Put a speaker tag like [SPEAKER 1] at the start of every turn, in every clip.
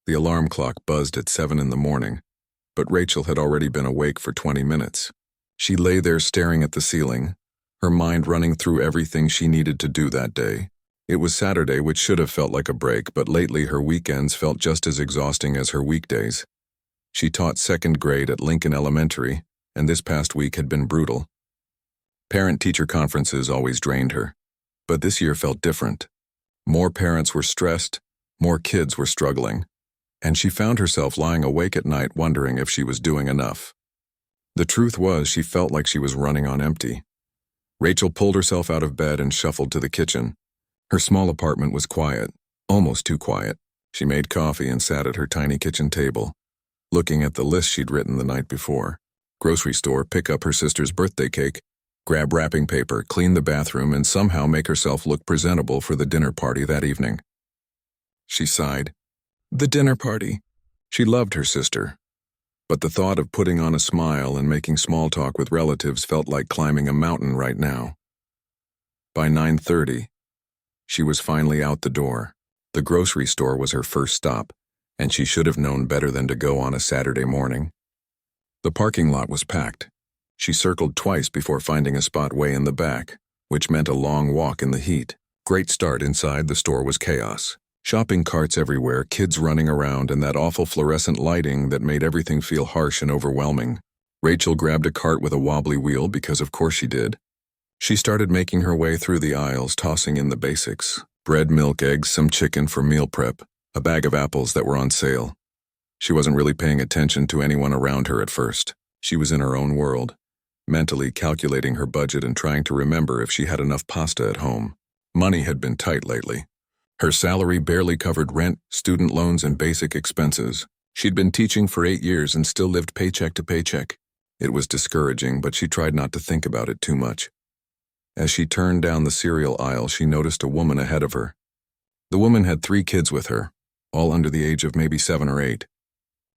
[SPEAKER 1] The alarm clock buzzed at 7 in the morning, but Rachel had already been awake for 20 minutes. She lay there staring at the ceiling, her mind running through everything she needed to do that day. It was Saturday, which should have felt like a break, but lately her weekends felt just as exhausting as her weekdays. She taught second grade at Lincoln Elementary, and this past week had been brutal. Parent-teacher conferences always drained her, but this year felt different. More parents were stressed, more kids were struggling, and she found herself lying awake at night wondering if she was doing enough. The truth was, she felt like she was running on empty. Rachel pulled herself out of bed and shuffled to the kitchen. Her small apartment was quiet, almost too quiet. She made coffee and sat at her tiny kitchen table, looking at the list she'd written the night before. Grocery store, pick up her sister's birthday cake, grab wrapping paper, clean the bathroom, and somehow make herself look presentable for the dinner party that evening. She sighed. The dinner party. She loved her sister, but the thought of putting on a smile and making small talk with relatives felt like climbing a mountain right now. By 9:30, she was finally out the door. The grocery store was her first stop, and she should have known better than to go on a Saturday morning. The parking lot was packed. She circled twice before finding a spot way in the back, which meant a long walk in the heat. Great start. Inside the store was chaos. Shopping carts everywhere, kids running around, and that awful fluorescent lighting that made everything feel harsh and overwhelming. Rachel grabbed a cart with a wobbly wheel because of course she did. She started making her way through the aisles, tossing in the basics. Bread, milk, eggs, some chicken for meal prep, a bag of apples that were on sale. She wasn't really paying attention to anyone around her at first. She was in her own world, mentally calculating her budget and trying to remember if she had enough pasta at home. Money had been tight lately. Her salary barely covered rent, student loans, and basic expenses. She'd been teaching for 8 years and still lived paycheck to paycheck. It was discouraging, but she tried not to think about it too much. As she turned down the cereal aisle, she noticed a woman ahead of her. The woman had 3 kids with her, all under the age of maybe 7 or 8.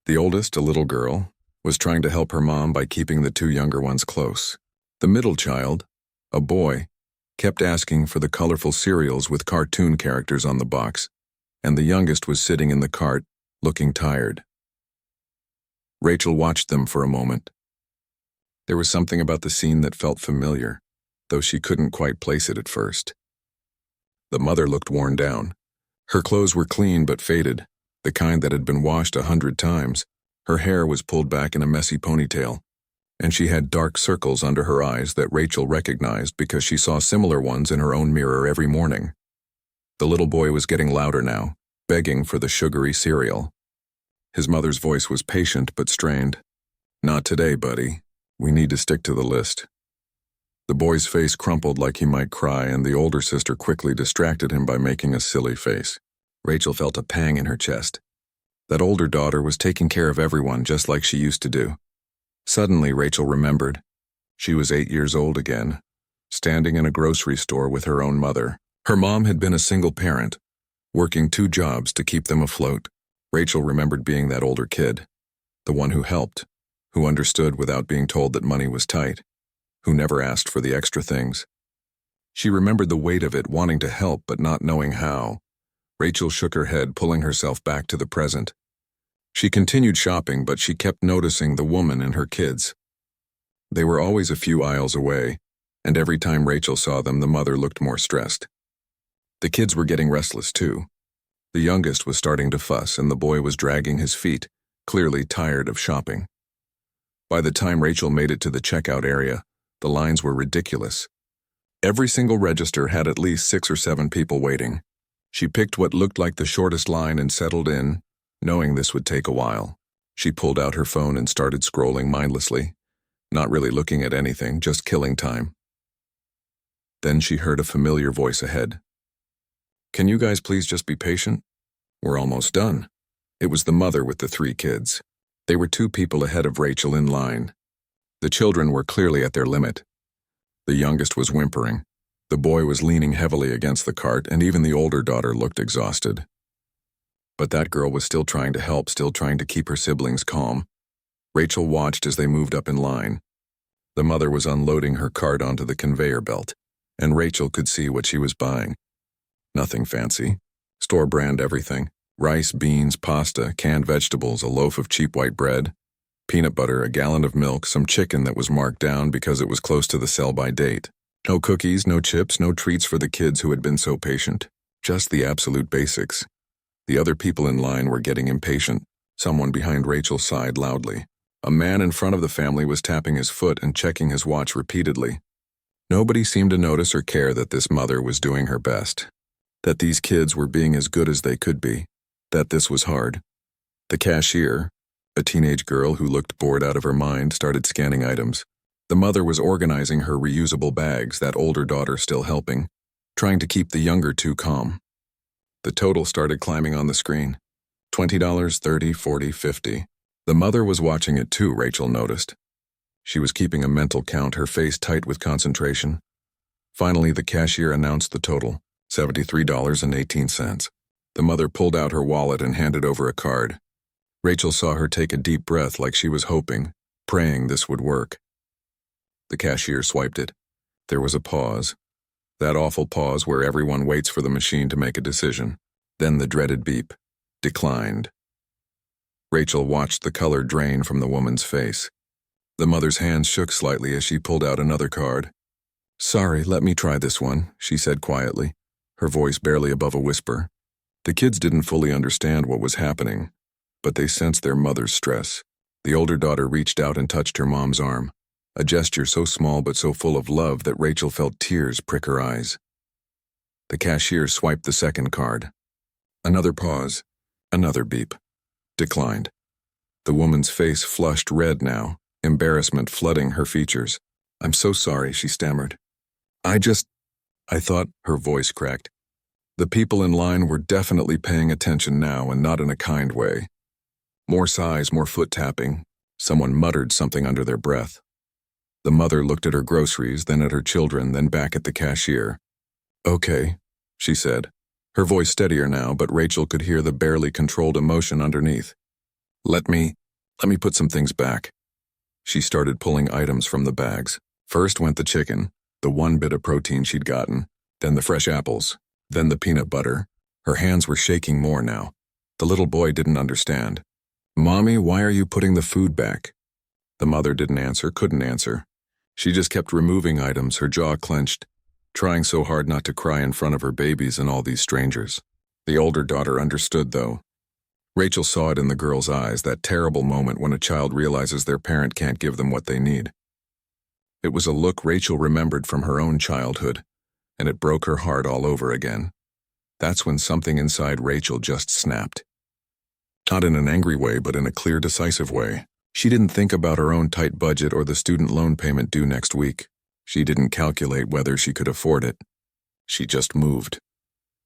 [SPEAKER 1] The oldest, a little girl, was trying to help her mom by keeping the 2 younger ones close. The middle child, a boy, kept asking for the colorful cereals with cartoon characters on the box, and the youngest was sitting in the cart, looking tired. Rachel watched them for a moment. There was something about the scene that felt familiar, though she couldn't quite place it at first. The mother looked worn down. Her clothes were clean but faded, the kind that had been washed 100 times. Her hair was pulled back in a messy ponytail, and she had dark circles under her eyes that Rachel recognized because she saw similar ones in her own mirror every morning. The little boy was getting louder now, begging for the sugary cereal. His mother's voice was patient but strained. Not today, buddy. We need to stick to the list. The boy's face crumpled like he might cry, and the older sister quickly distracted him by making a silly face. Rachel felt a pang in her chest. That older daughter was taking care of everyone just like she used to do. Suddenly, Rachel remembered. She was 8 years old again, standing in a grocery store with her own mother. Her mom had been a single parent, working 2 jobs to keep them afloat. Rachel remembered being that older kid, the one who helped, who understood without being told that money was tight, who never asked for the extra things. She remembered the weight of it, wanting to help but not knowing how. Rachel shook her head, pulling herself back to the present. She continued shopping, but she kept noticing the woman and her kids. They were always a few aisles away, and every time Rachel saw them, the mother looked more stressed. The kids were getting restless too. The youngest was starting to fuss, and the boy was dragging his feet, clearly tired of shopping. By the time Rachel made it to the checkout area, the lines were ridiculous. Every single register had at least 6 or 7 people waiting. She picked what looked like the shortest line and settled in, knowing this would take a while. She pulled out her phone and started scrolling mindlessly, not really looking at anything, just killing time. Then she heard a familiar voice ahead. Can you guys please just be patient? We're almost done. It was the mother with the 3 kids. They were 2 people ahead of Rachel in line. The children were clearly at their limit. The youngest was whimpering. The boy was leaning heavily against the cart, and even the older daughter looked exhausted. But that girl was still trying to help, still trying to keep her siblings calm. Rachel watched as they moved up in line. The mother was unloading her cart onto the conveyor belt, and Rachel could see what she was buying. Nothing fancy. Store brand everything. Rice, beans, pasta, canned vegetables, a loaf of cheap white bread, peanut butter, a gallon of milk, some chicken that was marked down because it was close to the sell-by date. No cookies, no chips, no treats for the kids who had been so patient. Just the absolute basics. The other people in line were getting impatient. Someone behind Rachel sighed loudly. A man in front of the family was tapping his foot and checking his watch repeatedly. Nobody seemed to notice or care that this mother was doing her best. That these kids were being as good as they could be. That this was hard. The cashier, a teenage girl who looked bored out of her mind, started scanning items. The mother was organizing her reusable bags, that older daughter still helping, trying to keep the younger two calm. The total started climbing on the screen. $20, $30, $40, $50. The mother was watching it too, Rachel noticed. She was keeping a mental count, her face tight with concentration. Finally, the cashier announced the total, $73.18. The mother pulled out her wallet and handed over a card. Rachel saw her take a deep breath like she was hoping, praying this would work. The cashier swiped it. There was a pause. That awful pause where everyone waits for the machine to make a decision. Then the dreaded beep. Declined. Rachel watched the color drain from the woman's face. The mother's hands shook slightly as she pulled out another card. "Sorry, let me try this one," she said quietly, her voice barely above a whisper. The kids didn't fully understand what was happening, but they sensed their mother's stress. The older daughter reached out and touched her mom's arm, a gesture so small but so full of love that Rachel felt tears prick her eyes. The cashier swiped the second card. Another pause. Another beep. Declined. The woman's face flushed red now, embarrassment flooding her features. "I'm so sorry," she stammered. I thought," her voice cracked. The people in line were definitely paying attention now, and not in a kind way. More sighs, more foot tapping. Someone muttered something under their breath. The mother looked at her groceries, then at her children, then back at the cashier. "Okay," she said, her voice steadier now, but Rachel could hear the barely controlled emotion underneath. Let me put some things back." She started pulling items from the bags. First went the chicken, the one bit of protein she'd gotten, then the fresh apples, then the peanut butter. Her hands were shaking more now. The little boy didn't understand. "Mommy, why are you putting the food back?" The mother didn't answer, couldn't answer. She just kept removing items, her jaw clenched, trying so hard not to cry in front of her babies and all these strangers. The older daughter understood, though. Rachel saw it in the girl's eyes, that terrible moment when a child realizes their parent can't give them what they need. It was a look Rachel remembered from her own childhood, and it broke her heart all over again. That's when something inside Rachel just snapped. Not in an angry way, but in a clear, decisive way. She didn't think about her own tight budget or the student loan payment due next week. She didn't calculate whether she could afford it. She just moved.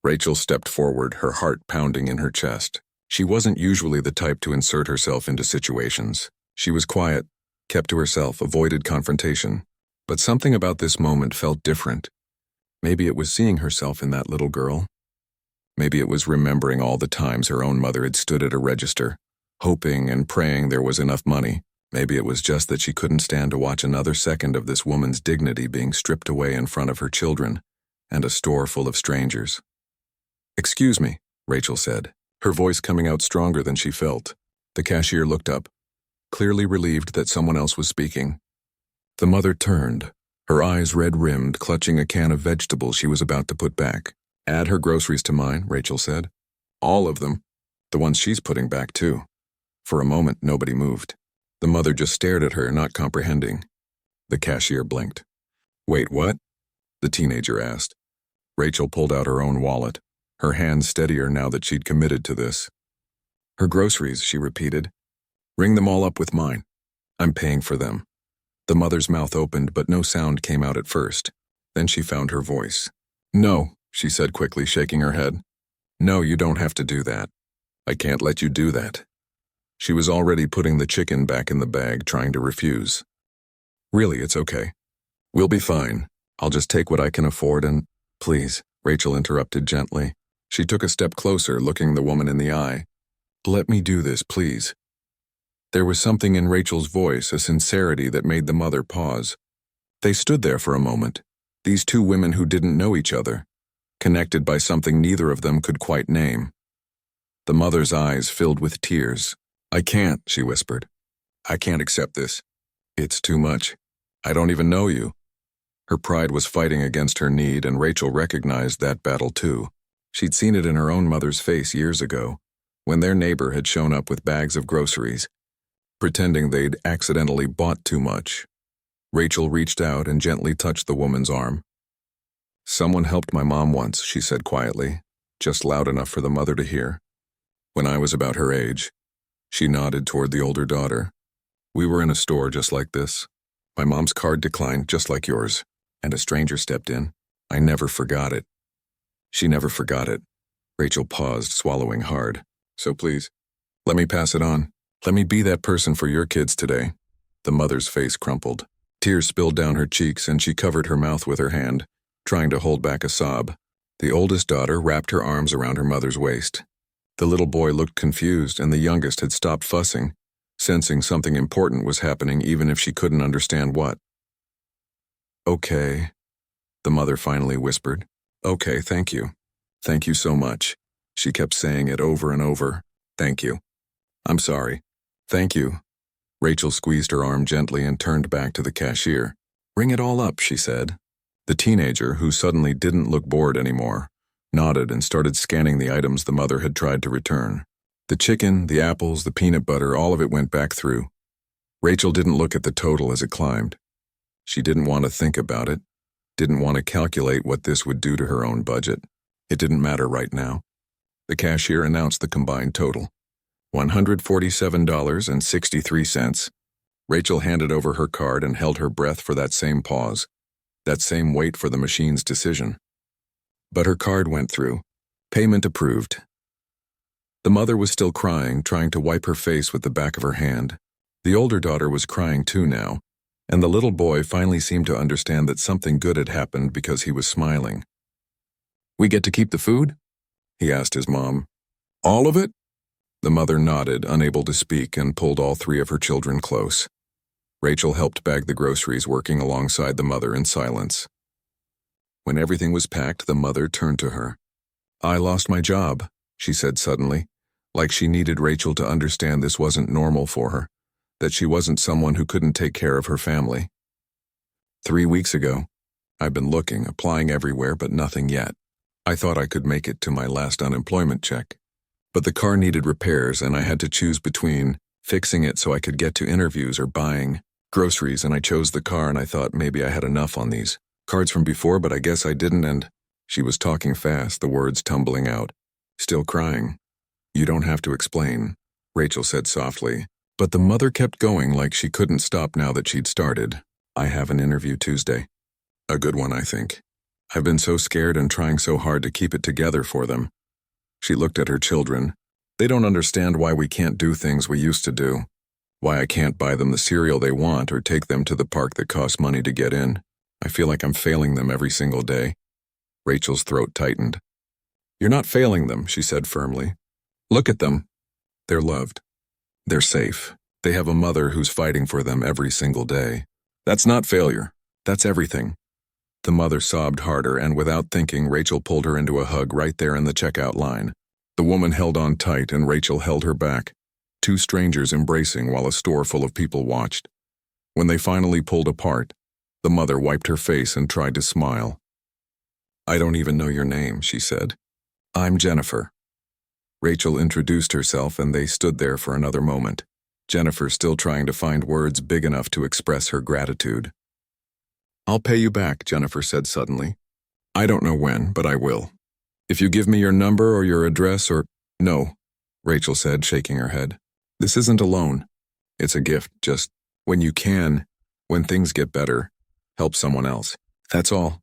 [SPEAKER 1] Rachel stepped forward, her heart pounding in her chest. She wasn't usually the type to insert herself into situations. She was quiet, kept to herself, avoided confrontation. But something about this moment felt different. Maybe it was seeing herself in that little girl. Maybe it was remembering all the times her own mother had stood at a register, hoping and praying there was enough money. Maybe it was just that she couldn't stand to watch another second of this woman's dignity being stripped away in front of her children and a store full of strangers. "Excuse me," Rachel said, her voice coming out stronger than she felt. The cashier looked up, clearly relieved that someone else was speaking. The mother turned, her eyes red-rimmed, clutching a can of vegetables she was about to put back. "Add her groceries to mine," Rachel said. "All of them. The ones she's putting back, too." For a moment, nobody moved. The mother just stared at her, not comprehending. The cashier blinked. "Wait, what?" the teenager asked. Rachel pulled out her own wallet, her hands steadier now that she'd committed to this. "Her groceries," she repeated. "Ring them all up with mine. I'm paying for them." The mother's mouth opened, but no sound came out at first. Then she found her voice. "No," she said quickly, shaking her head. "No, you don't have to do that. I can't let you do that." She was already putting the chicken back in the bag, trying to refuse. "Really, it's okay. We'll be fine. I'll just take what I can afford and—" "Please," Rachel interrupted gently. She took a step closer, looking the woman in the eye. "Let me do this, please." There was something in Rachel's voice, a sincerity that made the mother pause. They stood there for a moment, these two women who didn't know each other, connected by something neither of them could quite name. The mother's eyes filled with tears. "I can't," she whispered. "I can't accept this. It's too much. I don't even know you." Her pride was fighting against her need, and Rachel recognized that battle too. She'd seen it in her own mother's face years ago, when their neighbor had shown up with bags of groceries, pretending they'd accidentally bought too much. Rachel reached out and gently touched the woman's arm. "Someone helped my mom once," she said quietly, just loud enough for the mother to hear. "When I was about her age." She nodded toward the older daughter. "We were in a store just like this. My mom's card declined just like yours, and a stranger stepped in. I never forgot it." She never forgot it. Rachel paused, swallowing hard. "So please, let me pass it on. Let me be that person for your kids today." The mother's face crumpled. Tears spilled down her cheeks, and she covered her mouth with her hand, trying to hold back a sob. The oldest daughter wrapped her arms around her mother's waist. The little boy looked confused, and the youngest had stopped fussing, sensing something important was happening even if she couldn't understand what. "Okay," the mother finally whispered. "Okay, thank you. Thank you so much." She kept saying it over and over. "Thank you. I'm sorry. Thank you." Rachel squeezed her arm gently and turned back to the cashier. "Ring it all up," she said. The teenager, who suddenly didn't look bored anymore, nodded and started scanning the items the mother had tried to return. The chicken, the apples, the peanut butter, all of it went back through. Rachel didn't look at the total as it climbed. She didn't want to think about it, didn't want to calculate what this would do to her own budget. It didn't matter right now. The cashier announced the combined total: $147.63. Rachel handed over her card and held her breath for that same pause, that same wait for the machine's decision. But her card went through. Payment approved. The mother was still crying, trying to wipe her face with the back of her hand. The older daughter was crying too now, and the little boy finally seemed to understand that something good had happened because he was smiling. "We get to keep the food?" he asked his mom. "All of it?" The mother nodded, unable to speak, and pulled all three of her children close. Rachel helped bag the groceries, working alongside the mother in silence. When everything was packed, the mother turned to her. "I lost my job," she said suddenly, like she needed Rachel to understand this wasn't normal for her, that she wasn't someone who couldn't take care of her family. 3 weeks ago. I've been looking, applying everywhere, but nothing yet. I thought I could make it to my last unemployment check. But the car needed repairs, and I had to choose between fixing it so I could get to interviews or buying groceries, and I chose the car, and I thought maybe I had enough on these cards from before, but I guess I didn't, and..." She was talking fast, the words tumbling out. Still crying. "You don't have to explain," Rachel said softly, but the mother kept going like she couldn't stop now that she'd started. "I have an interview Tuesday. A good one, I think. I've been so scared and trying so hard to keep it together for them." She looked at her children. "They don't understand why we can't do things we used to do. Why I can't buy them the cereal they want or take them to the park that costs money to get in. I feel like I'm failing them every single day." Rachel's throat tightened. "You're not failing them," she said firmly. "Look at them. They're loved. They're safe. They have a mother who's fighting for them every single day. That's not failure. That's everything." The mother sobbed harder, and without thinking, Rachel pulled her into a hug right there in the checkout line. The woman held on tight, and Rachel held her back, two strangers embracing while a store full of people watched. When they finally pulled apart, the mother wiped her face and tried to smile. "I don't even know your name," she said. "I'm Jennifer." Rachel introduced herself, and they stood there for another moment, Jennifer still trying to find words big enough to express her gratitude. "I'll pay you back," Jennifer said suddenly. "I don't know when, but I will. If you give me your number or your address or..." "No," Rachel said, shaking her head. "This isn't a loan. It's a gift, just when you can, when things get better, help someone else. That's all."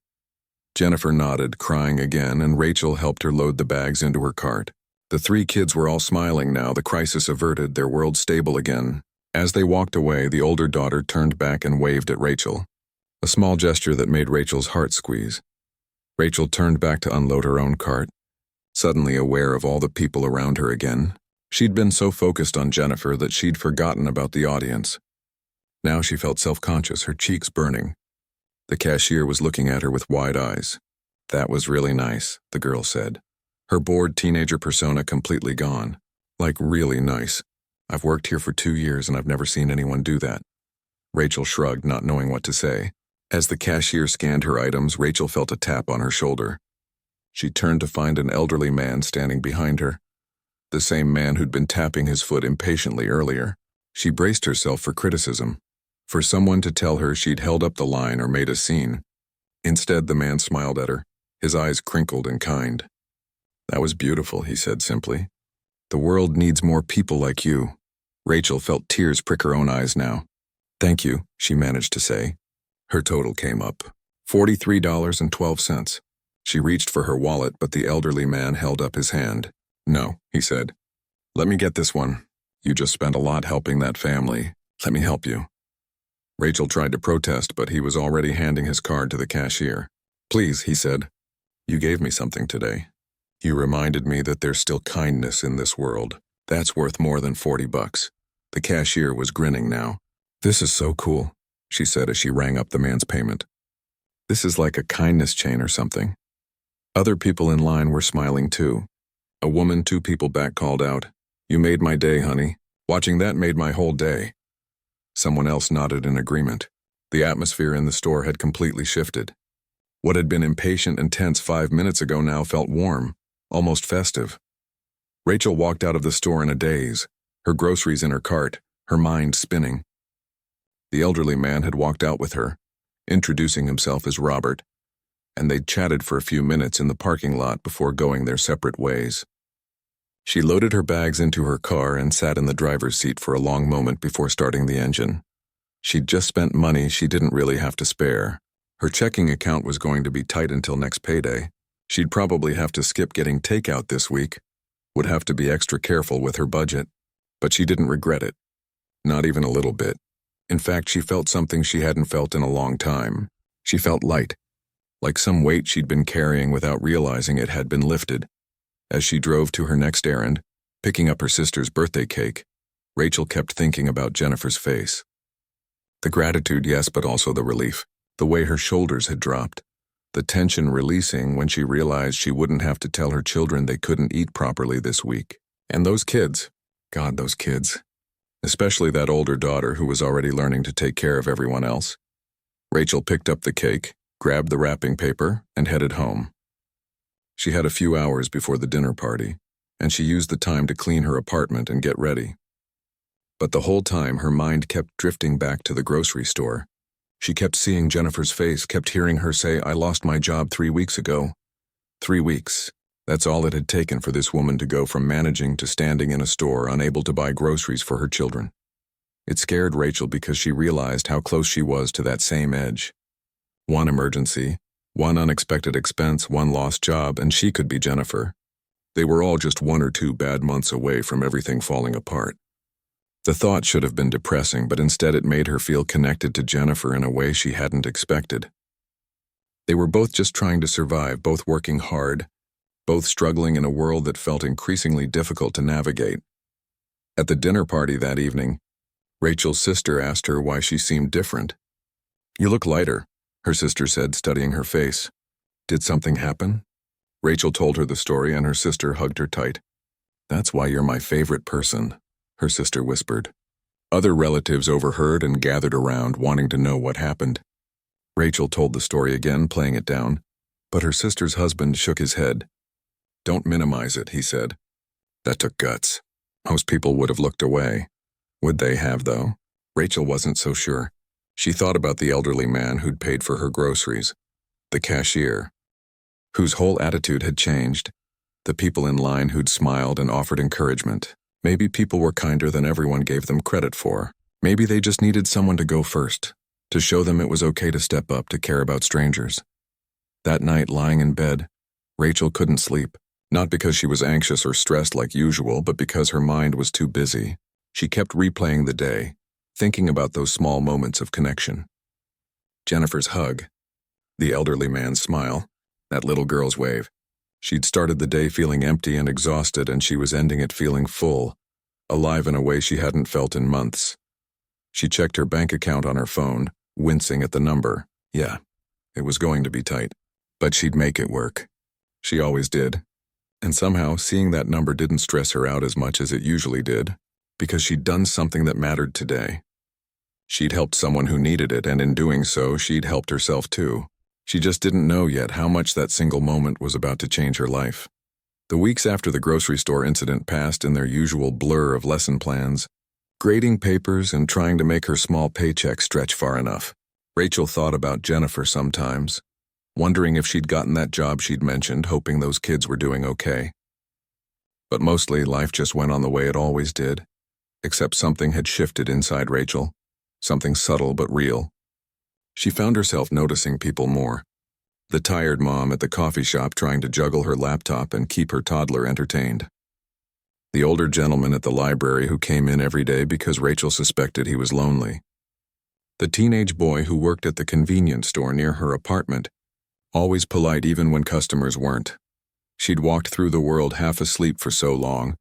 [SPEAKER 1] Jennifer nodded, crying again, and Rachel helped her load the bags into her cart. The 3 kids were all smiling now, the crisis averted, their world stable again. As they walked away, the older daughter turned back and waved at Rachel, a small gesture that made Rachel's heart squeeze. Rachel turned back to unload her own cart, suddenly aware of all the people around her again. She'd been so focused on Jennifer that she'd forgotten about the audience. Now she felt self-conscious, her cheeks burning. The cashier was looking at her with wide eyes. "That was really nice," the girl said. Her bored teenager persona completely gone. Like, really nice. I've worked here for 2 years and I've never seen anyone do that. Rachel shrugged, not knowing what to say. As the cashier scanned her items, Rachel felt a tap on her shoulder. She turned to find an elderly man standing behind her. The same man who'd been tapping his foot impatiently earlier. She braced herself for criticism, for someone to tell her she'd held up the line or made a scene. Instead, the man smiled at her, his eyes crinkled and kind. "That was beautiful," he said simply. "The world needs more people like you." Rachel felt tears prick her own eyes now. "Thank you," she managed to say. Her total came up, $43.12. She reached for her wallet, but the elderly man held up his hand. "No," he said. "Let me get this one. You just spent a lot helping that family. Let me help you." Rachel tried to protest, but he was already handing his card to the cashier. "Please," he said. "You gave me something today. You reminded me that there's still kindness in this world. That's worth more than $40. The cashier was grinning now. "This is so cool," she said as she rang up the man's payment. "This is like a kindness chain or something." Other people in line were smiling too. A woman 2 people back called out, "You made my day, honey. Watching that made my whole day." Someone else nodded in agreement. The atmosphere in the store had completely shifted. What had been impatient and tense 5 minutes ago now felt warm, almost festive. Rachel walked out of the store in a daze, her groceries in her cart, her mind spinning. The elderly man had walked out with her, introducing himself as Robert, and they'd chatted for a few minutes in the parking lot before going their separate ways. She loaded her bags into her car and sat in the driver's seat for a long moment before starting the engine. She'd just spent money she didn't really have to spare. Her checking account was going to be tight until next payday. She'd probably have to skip getting takeout this week, would have to be extra careful with her budget. But she didn't regret it. Not even a little bit. In fact, she felt something she hadn't felt in a long time. She felt light, like some weight she'd been carrying without realizing it had been lifted. As she drove to her next errand, picking up her sister's birthday cake, Rachel kept thinking about Jennifer's face. The gratitude, yes, but also the relief, the way her shoulders had dropped, the tension releasing when she realized she wouldn't have to tell her children they couldn't eat properly this week. And those kids, God, those kids, especially that older daughter who was already learning to take care of everyone else. Rachel picked up the cake, grabbed the wrapping paper, and headed home. She had a few hours before the dinner party, and she used the time to clean her apartment and get ready. But the whole time her mind kept drifting back to the grocery store. She kept seeing Jennifer's face, kept hearing her say, "I lost my job 3 weeks ago." 3 weeks. That's all it had taken for this woman to go from managing to standing in a store unable to buy groceries for her children. It scared Rachel because she realized how close she was to that same edge. One emergency, one unexpected expense, one lost job, and she could be Jennifer. They were all just 1 or 2 bad months away from everything falling apart. The thought should have been depressing, but instead it made her feel connected to Jennifer in a way she hadn't expected. They were both just trying to survive, both working hard, both struggling in a world that felt increasingly difficult to navigate. At the dinner party that evening, Rachel's sister asked her why she seemed different. "You look lighter," her sister said, studying her face. "Did something happen?" Rachel told her the story, and her sister hugged her tight. "That's why you're my favorite person," her sister whispered. Other relatives overheard and gathered around, wanting to know what happened. Rachel told the story again, playing it down, but her sister's husband shook his head. "Don't minimize it," he said. "That took guts. Most people would have looked away." Would they have, though? Rachel wasn't so sure. She thought about the elderly man who'd paid for her groceries, the cashier, whose whole attitude had changed, the people in line who'd smiled and offered encouragement. Maybe people were kinder than everyone gave them credit for. Maybe they just needed someone to go first, to show them it was okay to step up, to care about strangers. That night, lying in bed, Rachel couldn't sleep, not because she was anxious or stressed like usual, but because her mind was too busy. She kept replaying the day, thinking about those small moments of connection. Jennifer's hug, the elderly man's smile, that little girl's wave. She'd started the day feeling empty and exhausted, and she was ending it feeling full, alive in a way she hadn't felt in months. She checked her bank account on her phone, wincing at the number. Yeah, it was going to be tight, but she'd make it work. She always did. And somehow, seeing that number didn't stress her out as much as it usually did, because she'd done something that mattered today. She'd helped someone who needed it, and in doing so, she'd helped herself too. She just didn't know yet how much that single moment was about to change her life. The weeks after the grocery store incident passed in their usual blur of lesson plans, grading papers and trying to make her small paycheck stretch far enough. Rachel thought about Jennifer sometimes, wondering if she'd gotten that job she'd mentioned, hoping those kids were doing okay. But mostly, life just went on the way it always did, except something had shifted inside Rachel, something subtle but real. She found herself noticing people more. The tired mom at the coffee shop trying to juggle her laptop and keep her toddler entertained. The older gentleman at the library who came in every day because Rachel suspected he was lonely. The teenage boy who worked at the convenience store near her apartment, always polite even when customers weren't. She'd walked through the world half asleep for so long,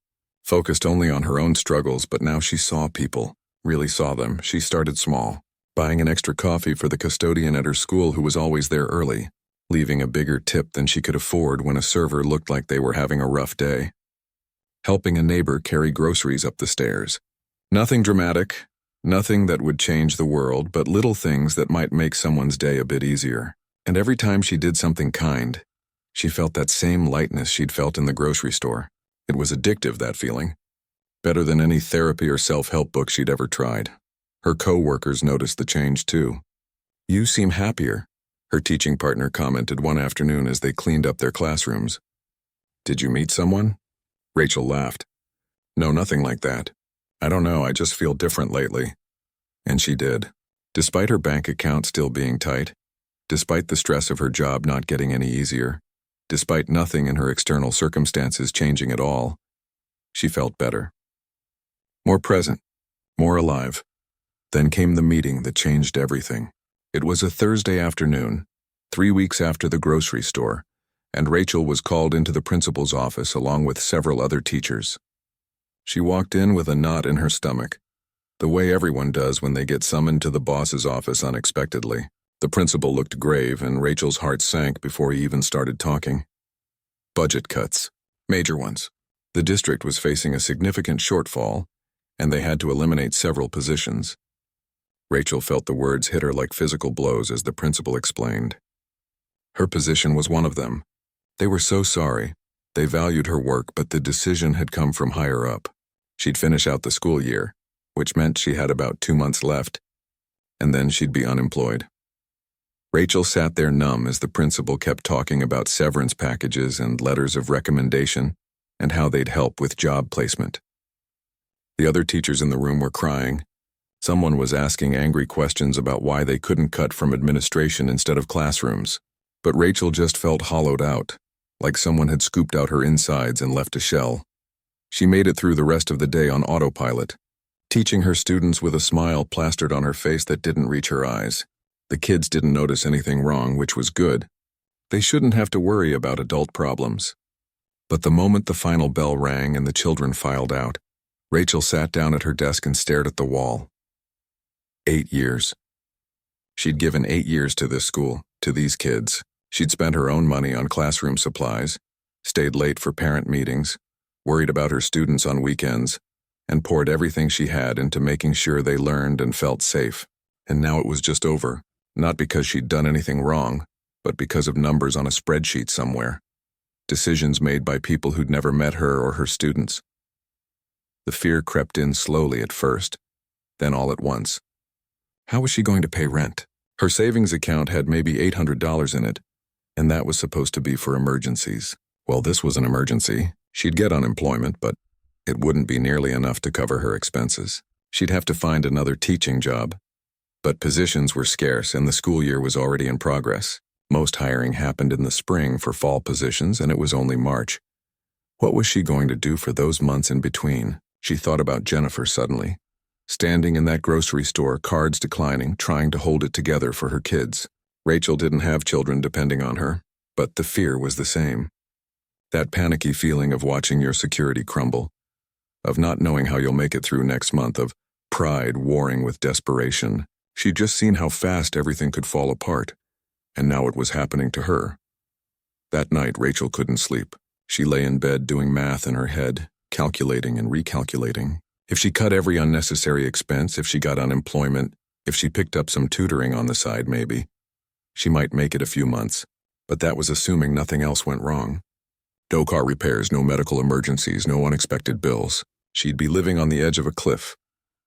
[SPEAKER 1] focused only on her own struggles, but now she saw people, really saw them. She started small, buying an extra coffee for the custodian at her school who was always there early, leaving a bigger tip than she could afford when a server looked like they were having a rough day. Helping a neighbor carry groceries up the stairs. Nothing dramatic, nothing that would change the world, but little things that might make someone's day a bit easier. And every time she did something kind, she felt that same lightness she'd felt in the grocery store. It was addictive, that feeling. Better than any therapy or self-help book she'd ever tried. Her co-workers noticed the change too. "You seem happier," her teaching partner commented one afternoon as they cleaned up their classrooms. "Did you meet someone?" Rachel laughed. "No, nothing like that. I don't know, I just feel different lately." And she did. Despite her bank account still being tight, despite the stress of her job not getting any easier, despite nothing in her external circumstances changing at all, she felt better. More present, more alive. Then came the meeting that changed everything. It was a Thursday afternoon, 3 weeks after the grocery store, and Rachel was called into the principal's office along with several other teachers. She walked in with a knot in her stomach, the way everyone does when they get summoned to the boss's office unexpectedly. The principal looked grave, and Rachel's heart sank before he even started talking. Budget cuts. Major ones. The district was facing a significant shortfall, and they had to eliminate several positions. Rachel felt the words hit her like physical blows as the principal explained. Her position was one of them. They were so sorry. They valued her work, but the decision had come from higher up. She'd finish out the school year, which meant she had about 2 months left, and then she'd be unemployed. Rachel sat there numb as the principal kept talking about severance packages and letters of recommendation and how they'd help with job placement. The other teachers in the room were crying. Someone was asking angry questions about why they couldn't cut from administration instead of classrooms. But Rachel just felt hollowed out, like someone had scooped out her insides and left a shell. She made it through the rest of the day on autopilot, teaching her students with a smile plastered on her face that didn't reach her eyes. The kids didn't notice anything wrong, which was good. They shouldn't have to worry about adult problems. But the moment the final bell rang and the children filed out, Rachel sat down at her desk and stared at the wall. 8 years. She'd given 8 years to this school, to these kids. She'd spent her own money on classroom supplies, stayed late for parent meetings, worried about her students on weekends, and poured everything she had into making sure they learned and felt safe. And now it was just over, not because she'd done anything wrong, but because of numbers on a spreadsheet somewhere. Decisions made by people who'd never met her or her students. The fear crept in slowly at first, then all at once. How was she going to pay rent? Her savings account had maybe $800 in it, and that was supposed to be for emergencies. Well, this was an emergency. She'd get unemployment, but it wouldn't be nearly enough to cover her expenses. She'd have to find another teaching job. But positions were scarce, and the school year was already in progress. Most hiring happened in the spring for fall positions, and it was only March. What was she going to do for those months in between? She thought about Jennifer suddenly. Standing in that grocery store, cards declining, trying to hold it together for her kids. Rachel didn't have children depending on her, but the fear was the same. That panicky feeling of watching your security crumble, of not knowing how you'll make it through next month, of pride warring with desperation. She'd just seen how fast everything could fall apart, and now it was happening to her. That night, Rachel couldn't sleep. She lay in bed doing math in her head, calculating and recalculating. If she cut every unnecessary expense, if she got unemployment, if she picked up some tutoring on the side maybe, she might make it a few months. But that was assuming nothing else went wrong. No car repairs, no medical emergencies, no unexpected bills. She'd be living on the edge of a cliff,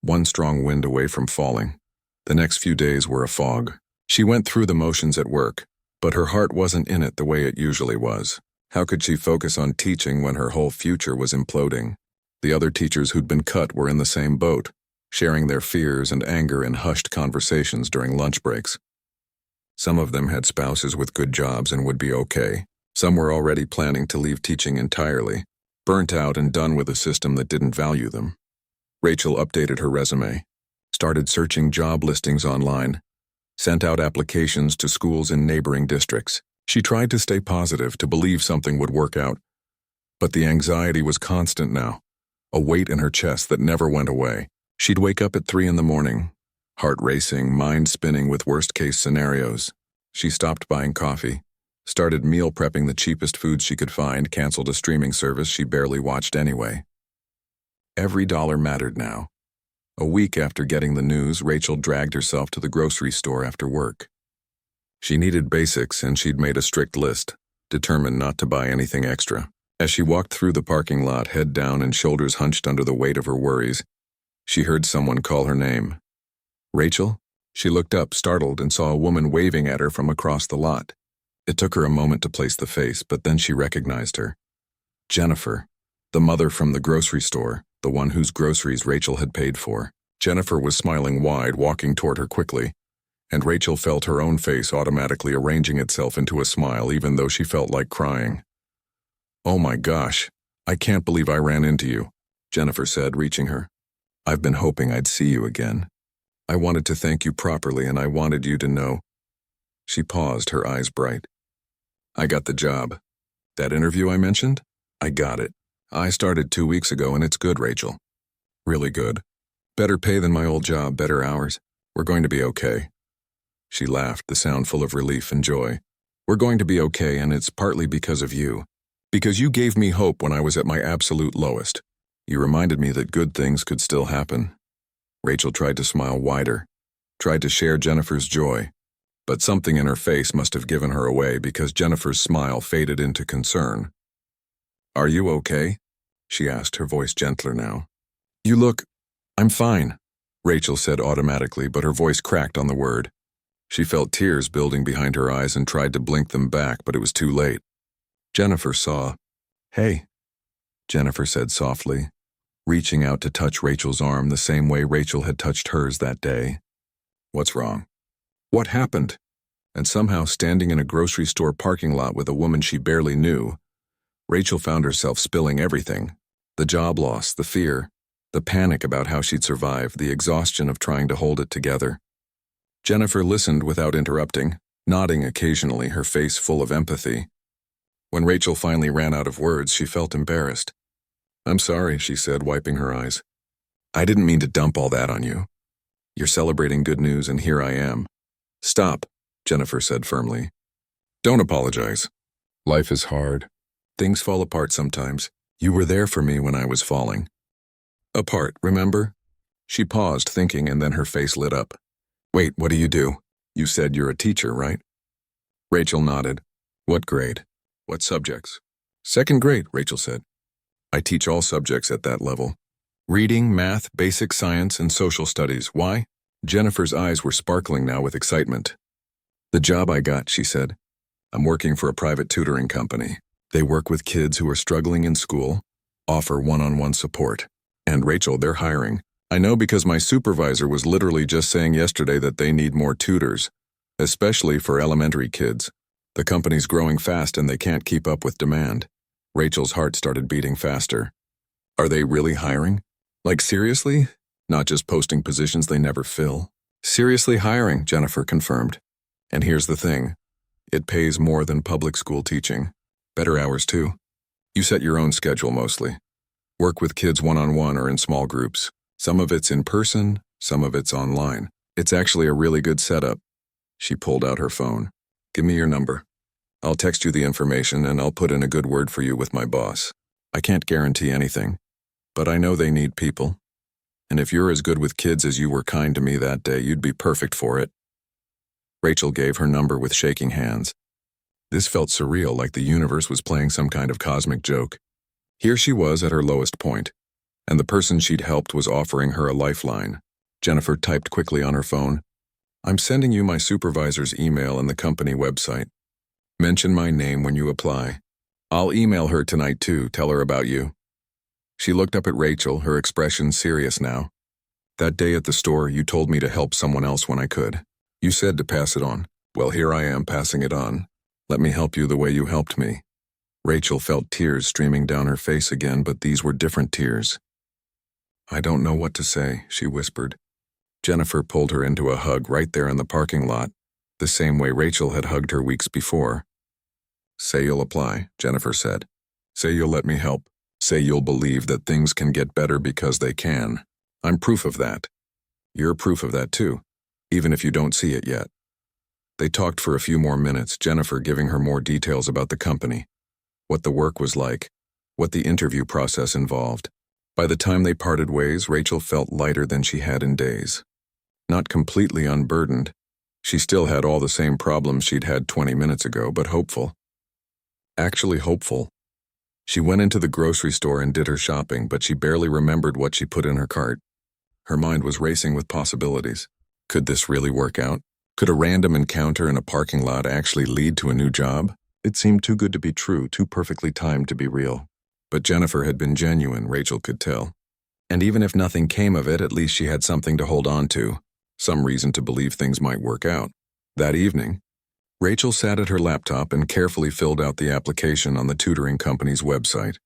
[SPEAKER 1] one strong wind away from falling. The next few days were a fog. She went through the motions at work, but her heart wasn't in it the way it usually was. How could she focus on teaching when her whole future was imploding? The other teachers who'd been cut were in the same boat, sharing their fears and anger in hushed conversations during lunch breaks. Some of them had spouses with good jobs and would be okay. Some were already planning to leave teaching entirely, burnt out and done with a system that didn't value them. Rachel updated her resume, started searching job listings online, sent out applications to schools in neighboring districts. She tried to stay positive, to believe something would work out. But the anxiety was constant now, a weight in her chest that never went away. She'd wake up at 3 in the morning, heart racing, mind spinning with worst-case scenarios. She stopped buying coffee, started meal prepping the cheapest foods she could find, canceled a streaming service she barely watched anyway. Every dollar mattered now. A week after getting the news, Rachel dragged herself to the grocery store after work. She needed basics, and she'd made a strict list, determined not to buy anything extra. As she walked through the parking lot, head down and shoulders hunched under the weight of her worries, she heard someone call her name. Rachel? She looked up, startled, and saw a woman waving at her from across the lot. It took her a moment to place the face, but then she recognized her. Jennifer, the mother from the grocery store, the one whose groceries Rachel had paid for. Jennifer was smiling wide, walking toward her quickly, and Rachel felt her own face automatically arranging itself into a smile, even though she felt like crying. "Oh my gosh, I can't believe I ran into you," Jennifer said, reaching her. "I've been hoping I'd see you again. I wanted to thank you properly, and I wanted you to know." She paused, her eyes bright. "I got the job. That interview I mentioned? I got it. I started 2 weeks ago, and it's good, Rachel. Really good. Better pay than my old job, better hours. We're going to be okay." She laughed, the sound full of relief and joy. "We're going to be okay, and it's partly because of you. Because you gave me hope when I was at my absolute lowest. You reminded me that good things could still happen." Rachel tried to smile wider, tried to share Jennifer's joy, but something in her face must have given her away because Jennifer's smile faded into concern. "Are you okay?" she asked, her voice gentler now. "You look—" "I'm fine," Rachel said automatically, but her voice cracked on the word. She felt tears building behind her eyes and tried to blink them back, but it was too late. Jennifer saw. "Hey," Jennifer said softly, reaching out to touch Rachel's arm the same way Rachel had touched hers that day. "What's wrong? What happened?" And somehow, standing in a grocery store parking lot with a woman she barely knew, Rachel found herself spilling everything. The job loss, the fear, the panic about how she'd survive, the exhaustion of trying to hold it together. Jennifer listened without interrupting, nodding occasionally, her face full of empathy. When Rachel finally ran out of words, she felt embarrassed. "I'm sorry," she said, wiping her eyes. "I didn't mean to dump all that on you. You're celebrating good news, and here I am." "Stop," Jennifer said firmly. "Don't apologize. Life is hard. Things fall apart sometimes. You were there for me when I was falling. Apart, remember?" She paused, thinking, and then her face lit up. "Wait, what do you do? You said you're a teacher, right?" Rachel nodded. "What grade? What subjects?" "Second grade," Rachel said. "I teach all subjects at that level. Reading, math, basic science, and social studies. Why?" Jennifer's eyes were sparkling now with excitement. "The job I got," she said. "I'm working for a private tutoring company. They work with kids who are struggling in school, offer one-on-one support. And Rachel, they're hiring. I know because my supervisor was literally just saying yesterday that they need more tutors, especially for elementary kids. The company's growing fast and they can't keep up with demand." Rachel's heart started beating faster. "Are they really hiring? Like seriously? Not just posting positions they never fill?" "Seriously hiring," Jennifer confirmed. "And here's the thing. It pays more than public school teaching. Better hours too. You set your own schedule mostly. Work with kids one-on-one or in small groups. Some of it's in person, some of it's online. It's actually a really good setup." She pulled out her phone. "Give me your number." I'll text you the information and I'll put in a good word for you with my boss. I can't guarantee anything, but I know they need people. And if you're as good with kids as you were kind to me that day, you'd be perfect for it." Rachel gave her number with shaking hands. This felt surreal, like the universe was playing some kind of cosmic joke. Here she was at her lowest point, and the person she'd helped was offering her a lifeline. Jennifer typed quickly on her phone, "I'm sending you my supervisor's email and the company website. Mention my name when you apply. I'll email her tonight too, tell her about you." She looked up at Rachel, her expression serious now. "That day at the store, you told me to help someone else when I could. You said to pass it on. Well, here I am passing it on. Let me help you the way you helped me." Rachel felt tears streaming down her face again, but these were different tears. "I don't know what to say," she whispered. Jennifer pulled her into a hug right there in the parking lot, the same way Rachel had hugged her weeks before. "Say you'll apply," Jennifer said. "Say you'll let me help. Say you'll believe that things can get better because they can. I'm proof of that. You're proof of that too, even if you don't see it yet." They talked for a few more minutes, Jennifer giving her more details about the company, what the work was like, what the interview process involved. By the time they parted ways, Rachel felt lighter than she had in days. Not completely unburdened. She still had all the same problems she'd had 20 minutes ago, but hopeful. Actually hopeful. She went into the grocery store and did her shopping, but she barely remembered what she put in her cart. Her mind was racing with possibilities. Could this really work out? Could a random encounter in a parking lot actually lead to a new job? It seemed too good to be true, too perfectly timed to be real. But Jennifer had been genuine, Rachel could tell. And even if nothing came of it, at least she had something to hold on to, some reason to believe things might work out. That evening, Rachel sat at her laptop and carefully filled out the application on the tutoring company's website.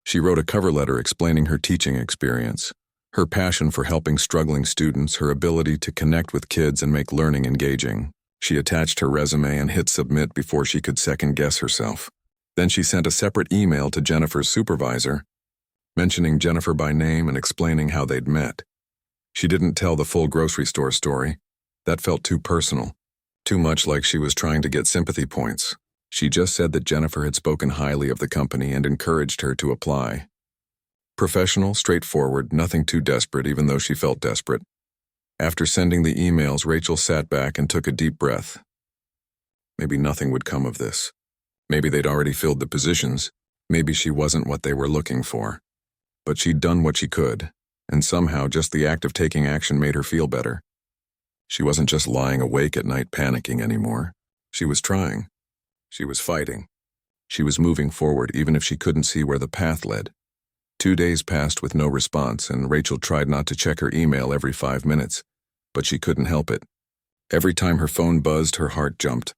[SPEAKER 1] She wrote a cover letter explaining her teaching experience, her passion for helping struggling students, her ability to connect with kids and make learning engaging. She attached her resume and hit submit before she could second-guess herself. Then she sent a separate email to Jennifer's supervisor, mentioning Jennifer by name and explaining how they'd met. She didn't tell the full grocery store story. That felt too personal, too much like she was trying to get sympathy points. She just said that Jennifer had spoken highly of the company and encouraged her to apply. Professional, straightforward, nothing too desperate, even though she felt desperate. After sending the emails, Rachel sat back and took a deep breath. Maybe nothing would come of this. Maybe they'd already filled the positions. Maybe she wasn't what they were looking for. But she'd done what she could, and somehow just the act of taking action made her feel better. She wasn't just lying awake at night panicking anymore. She was trying. She was fighting. She was moving forward even if she couldn't see where the path led. 2 days passed with no response, and Rachel tried not to check her email every 5 minutes, but she couldn't help it. Every time her phone buzzed, her heart jumped.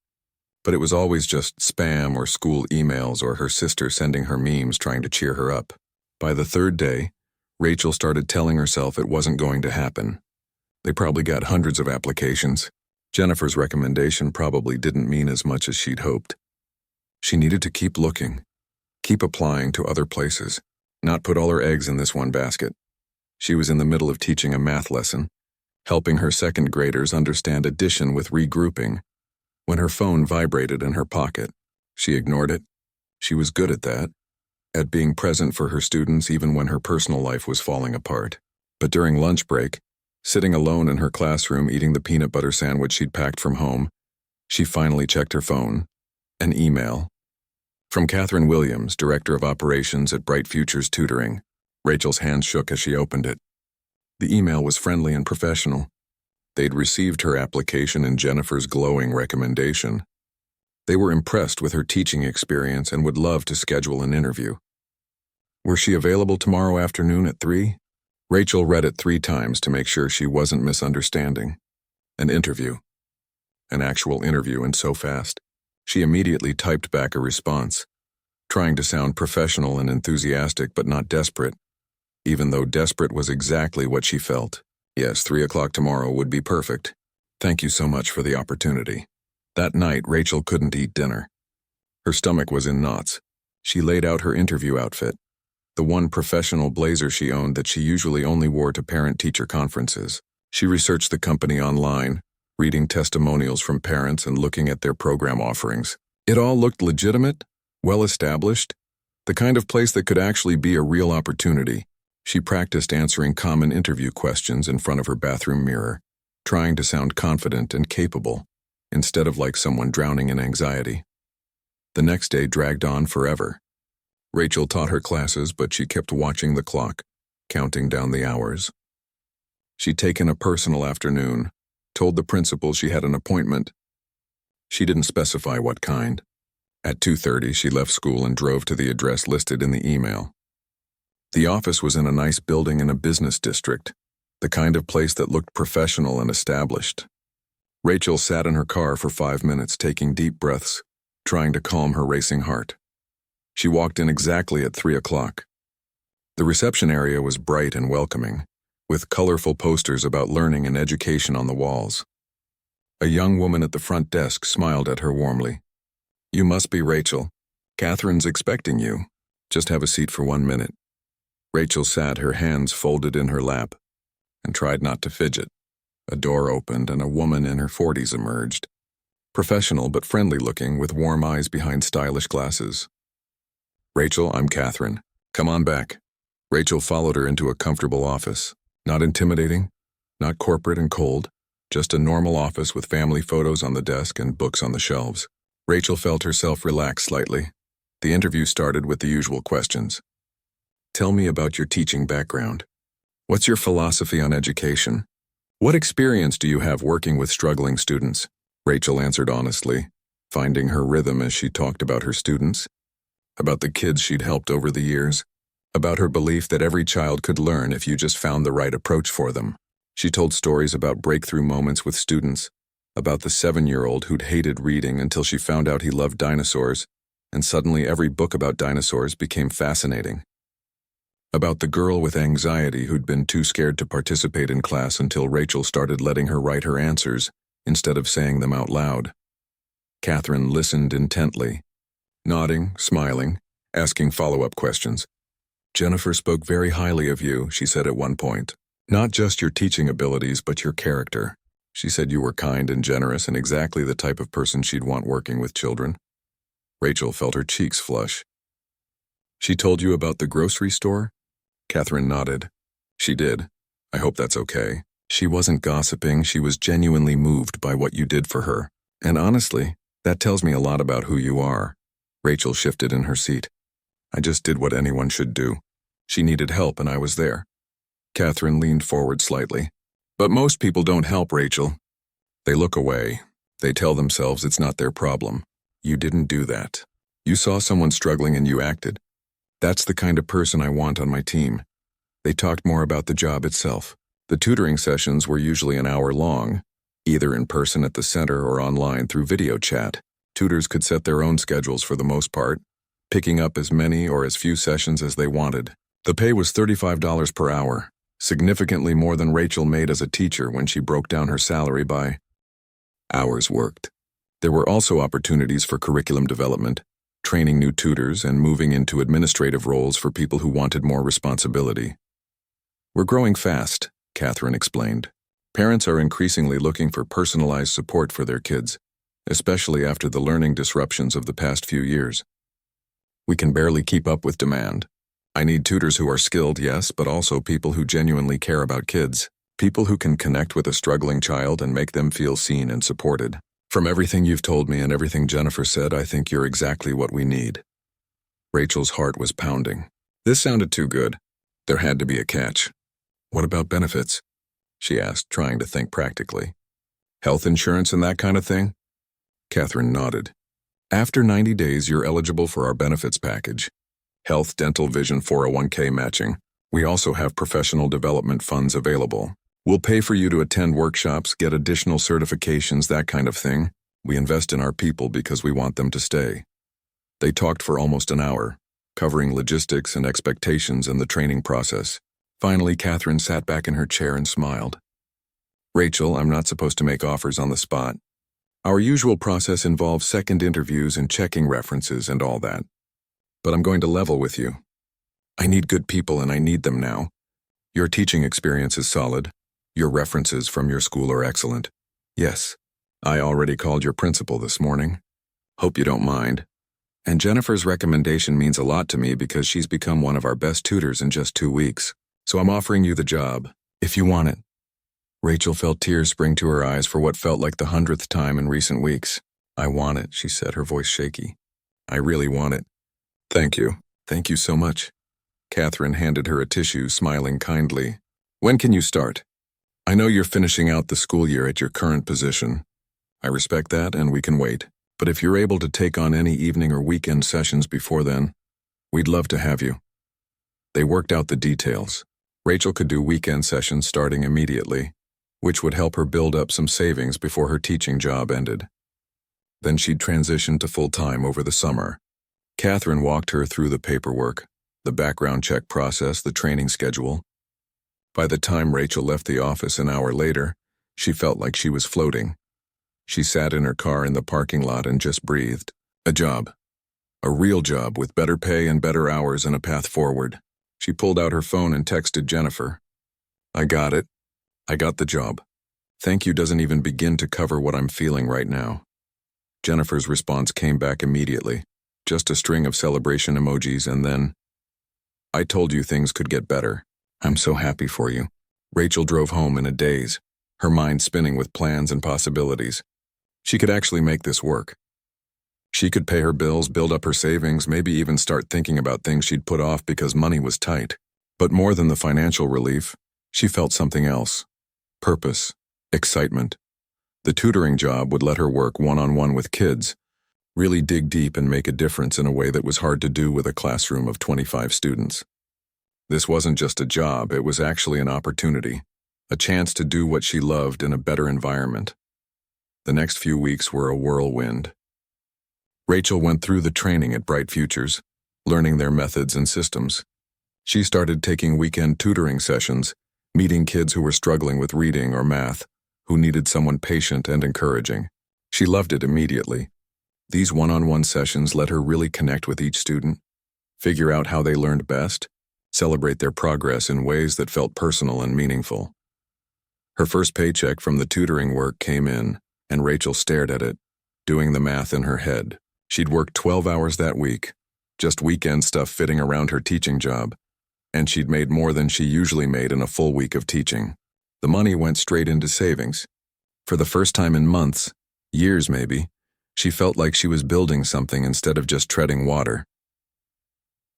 [SPEAKER 1] But it was always just spam or school emails or her sister sending her memes trying to cheer her up. By the 3rd day, Rachel started telling herself it wasn't going to happen. They probably got hundreds of applications. Jennifer's recommendation probably didn't mean as much as she'd hoped. She needed to keep looking, keep applying to other places, not put all her eggs in this one basket. She was in the middle of teaching a math lesson, helping her 2nd graders understand addition with regrouping, when her phone vibrated in her pocket. She ignored it. She was good at that, at being present for her students even when her personal life was falling apart. But during lunch break, sitting alone in her classroom eating the peanut butter sandwich she'd packed from home, she finally checked her phone. An email. From Catherine Williams, Director of Operations at Bright Futures Tutoring. Rachel's hand shook as she opened it. The email was friendly and professional. They'd received her application and Jennifer's glowing recommendation. They were impressed with her teaching experience and would love to schedule an interview. Was she available tomorrow afternoon at 3? Rachel read it 3 times to make sure she wasn't misunderstanding. An interview. An actual interview, and so fast. She immediately typed back a response, trying to sound professional and enthusiastic but not desperate, even though desperate was exactly what she felt. Yes, 3 o'clock tomorrow would be perfect. Thank you so much for the opportunity. That night, Rachel couldn't eat dinner. Her stomach was in knots. She laid out her interview outfit, the one professional blazer she owned that she usually only wore to parent-teacher conferences. She researched the company online, reading testimonials from parents and looking at their program offerings. It all looked legitimate, well-established, the kind of place that could actually be a real opportunity. She practiced answering common interview questions in front of her bathroom mirror, trying to sound confident and capable, instead of like someone drowning in anxiety. The next day dragged on forever. Rachel taught her classes, but she kept watching the clock, counting down the hours. She'd taken a personal afternoon, told the principal she had an appointment. She didn't specify what kind. At 2:30, she left school and drove to the address listed in the email. The office was in a nice building in a business district, the kind of place that looked professional and established. Rachel sat in her car for 5 minutes, taking deep breaths, trying to calm her racing heart. She walked in exactly at 3 o'clock. The reception area was bright and welcoming, with colorful posters about learning and education on the walls. A young woman at the front desk smiled at her warmly. "You must be Rachel. Catherine's expecting you. Just have a seat for 1 minute." Rachel sat, her hands folded in her lap, and tried not to fidget. A door opened and a woman in her 40s emerged. Professional but friendly looking, with warm eyes behind stylish glasses. "Rachel, I'm Catherine. Come on back." Rachel followed her into a comfortable office. Not intimidating, not corporate and cold, just a normal office with family photos on the desk and books on the shelves. Rachel felt herself relax slightly. The interview started with the usual questions. "Tell me about your teaching background. What's your philosophy on education? What experience do you have working with struggling students?" Rachel answered honestly, finding her rhythm as she talked about her students, about the kids she'd helped over the years, about her belief that every child could learn if you just found the right approach for them. She told stories about breakthrough moments with students, about the 7-year-old who'd hated reading until she found out he loved dinosaurs, and suddenly every book about dinosaurs became fascinating. About the girl with anxiety who'd been too scared to participate in class until Rachel started letting her write her answers instead of saying them out loud. Catherine listened intently, nodding, smiling, asking follow-up questions. "Jennifer spoke very highly of you," she said at one point. "Not just your teaching abilities, but your character. She said you were kind and generous and exactly the type of person she'd want working with children." Rachel felt her cheeks flush. "She told you about the grocery store?" Catherine nodded. "She did. I hope that's okay. She wasn't gossiping, she was genuinely moved by what you did for her. And honestly, that tells me a lot about who you are." Rachel shifted in her seat. "I just did what anyone should do. She needed help and I was there." Catherine leaned forward slightly. "But most people don't help, Rachel. They look away. They tell themselves it's not their problem. You didn't do that. You saw someone struggling and you acted. That's the kind of person I want on my team." They talked more about the job itself. The tutoring sessions were usually an hour long, either in person at the center or online through video chat. Tutors could set their own schedules for the most part, picking up as many or as few sessions as they wanted. The pay was $35 per hour, significantly more than Rachel made as a teacher when she broke down her salary by hours worked. There were also opportunities for curriculum development, training new tutors, and moving into administrative roles for people who wanted more responsibility. "We're growing fast," Catherine explained. "Parents are increasingly looking for personalized support for their kids, especially after the learning disruptions of the past few years. We can barely keep up with demand. I need tutors who are skilled, yes, but also people who genuinely care about kids, people who can connect with a struggling child and make them feel seen and supported. From everything you've told me and everything Jennifer said, I think you're exactly what we need." Rachel's heart was pounding. This sounded too good. There had to be a catch. "What about benefits?" she asked, trying to think practically. "Health insurance and that kind of thing?" Catherine nodded. "After 90 days, you're eligible for our benefits package. Health, dental, vision, 401k matching. We also have professional development funds available. We'll pay for you to attend workshops, get additional certifications, that kind of thing. We invest in our people because we want them to stay." They talked for almost an hour, covering logistics and expectations and the training process. Finally, Catherine sat back in her chair and smiled. "Rachel, I'm not supposed to make offers on the spot. Our usual process involves second interviews and checking references and all that. But I'm going to level with you. I need good people and I need them now. Your teaching experience is solid. Your references from your school are excellent. Yes, I already called your principal this morning. Hope you don't mind. And Jennifer's recommendation means a lot to me because she's become one of our best tutors in just 2 weeks. So I'm offering you the job, if you want it. Rachel felt tears spring to her eyes for what felt like the 100th time in recent weeks. I want it, she said, her voice shaky. I really want it. Thank you. Thank you so much. Catherine handed her a tissue, smiling kindly. When can you start? I know you're finishing out the school year at your current position. I respect that, and we can wait. But if you're able to take on any evening or weekend sessions before then, we'd love to have you. They worked out the details. Rachel could do weekend sessions starting immediately, which would help her build up some savings before her teaching job ended. Then she'd transition to full-time over the summer. Catherine walked her through the paperwork, the background check process, the training schedule. By the time Rachel left the office an hour later, she felt like she was floating. She sat in her car in the parking lot and just breathed. A job. A real job with better pay and better hours and a path forward. She pulled out her phone and texted Jennifer. I got it. I got the job. Thank you doesn't even begin to cover what I'm feeling right now. Jennifer's response came back immediately. Just a string of celebration emojis and then, I told you things could get better. I'm so happy for you. Rachel drove home in a daze, her mind spinning with plans and possibilities. She could actually make this work. She could pay her bills, build up her savings, maybe even start thinking about things she'd put off because money was tight. But more than the financial relief, she felt something else. Purpose, excitement. The tutoring job would let her work one-on-one with kids, really dig deep and make a difference in a way that was hard to do with a classroom of 25 students. This wasn't just a job, it was actually an opportunity, a chance to do what she loved in a better environment. The next few weeks were a whirlwind. Rachel went through the training at Bright Futures, learning their methods and systems. She started taking weekend tutoring sessions, meeting kids who were struggling with reading or math, who needed someone patient and encouraging. She loved it immediately. These one-on-one sessions let her really connect with each student, figure out how they learned best, celebrate their progress in ways that felt personal and meaningful. Her first paycheck from the tutoring work came in, and Rachel stared at it, doing the math in her head. She'd worked 12 hours that week, just weekend stuff fitting around her teaching job, and she'd made more than she usually made in a full week of teaching. The money went straight into savings. For the first time in months, years maybe, she felt like she was building something instead of just treading water.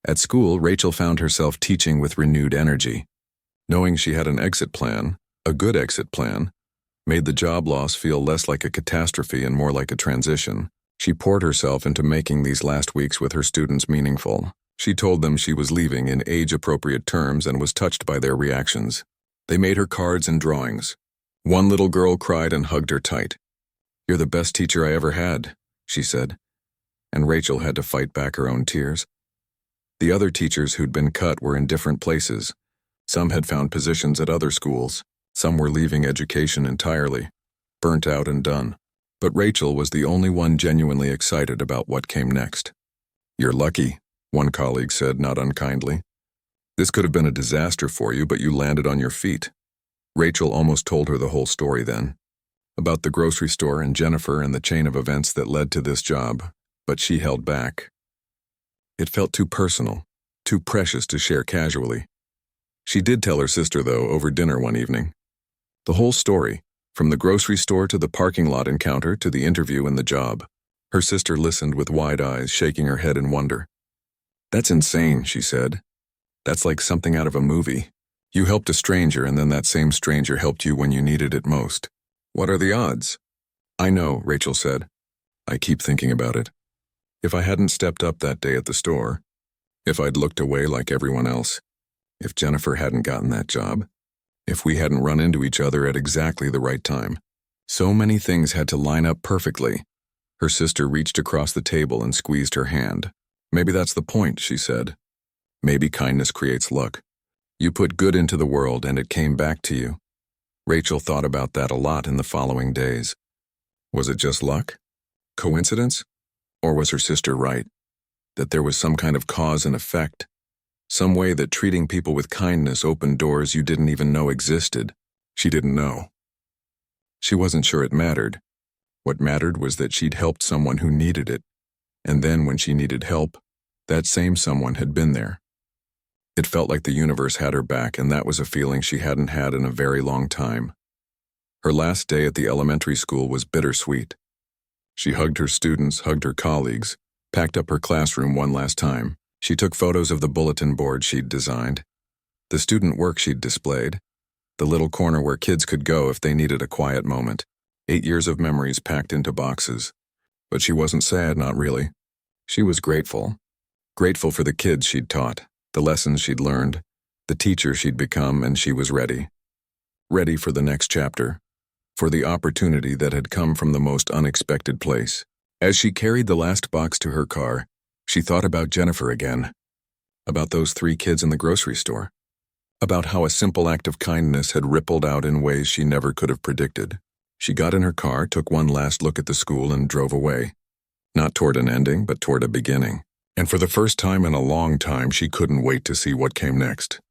[SPEAKER 1] At school, Rachel found herself teaching with renewed energy. Knowing she had an exit plan, a good exit plan, made the job loss feel less like a catastrophe and more like a transition. She poured herself into making these last weeks with her students meaningful. She told them she was leaving in age-appropriate terms and was touched by their reactions. They made her cards and drawings. One little girl cried and hugged her tight. You're the best teacher I ever had, she said, and Rachel had to fight back her own tears. The other teachers who'd been cut were in different places. Some had found positions at other schools. Some were leaving education entirely, burnt out and done. But Rachel was the only one genuinely excited about what came next. You're lucky, one colleague said, not unkindly. This could have been a disaster for you, but you landed on your feet. Rachel almost told her the whole story then, about the grocery store and Jennifer and the chain of events that led to this job, but she held back. It felt too personal, too precious to share casually. She did tell her sister, though, over dinner one evening. The whole story, from the grocery store to the parking lot encounter to the interview and the job. Her sister listened with wide eyes, shaking her head in wonder. That's insane, she said. That's like something out of a movie. You helped a stranger and then that same stranger helped you when you needed it most. What are the odds? I know, Rachel said. I keep thinking about it. If I hadn't stepped up that day at the store, if I'd looked away like everyone else, if Jennifer hadn't gotten that job, if we hadn't run into each other at exactly the right time. So many things had to line up perfectly. Her sister reached across the table and squeezed her hand. Maybe that's the point, she said. Maybe kindness creates luck. You put good into the world and it came back to you. Rachel thought about that a lot in the following days. Was it just luck? Coincidence? Or was her sister right? That there was some kind of cause and effect? Some way that treating people with kindness opened doors you didn't even know existed? She didn't know. She wasn't sure it mattered. What mattered was that she'd helped someone who needed it, and then when she needed help, that same someone had been there. It felt like the universe had her back, and that was a feeling she hadn't had in a very long time. Her last day at the elementary school was bittersweet. She hugged her students, hugged her colleagues, packed up her classroom one last time. She took photos of the bulletin board she'd designed, the student work she'd displayed, the little corner where kids could go if they needed a quiet moment. 8 years of memories packed into boxes. But she wasn't sad, not really. She was grateful. Grateful for the kids she'd taught, the lessons she'd learned, the teacher she'd become, and she was ready. Ready for the next chapter, for the opportunity that had come from the most unexpected place. As she carried the last box to her car, she thought about Jennifer again, about those 3 kids in the grocery store, about how a simple act of kindness had rippled out in ways she never could have predicted. She got in her car, took one last look at the school, and drove away. Not toward an ending, but toward a beginning. And for the first time in a long time, she couldn't wait to see what came next.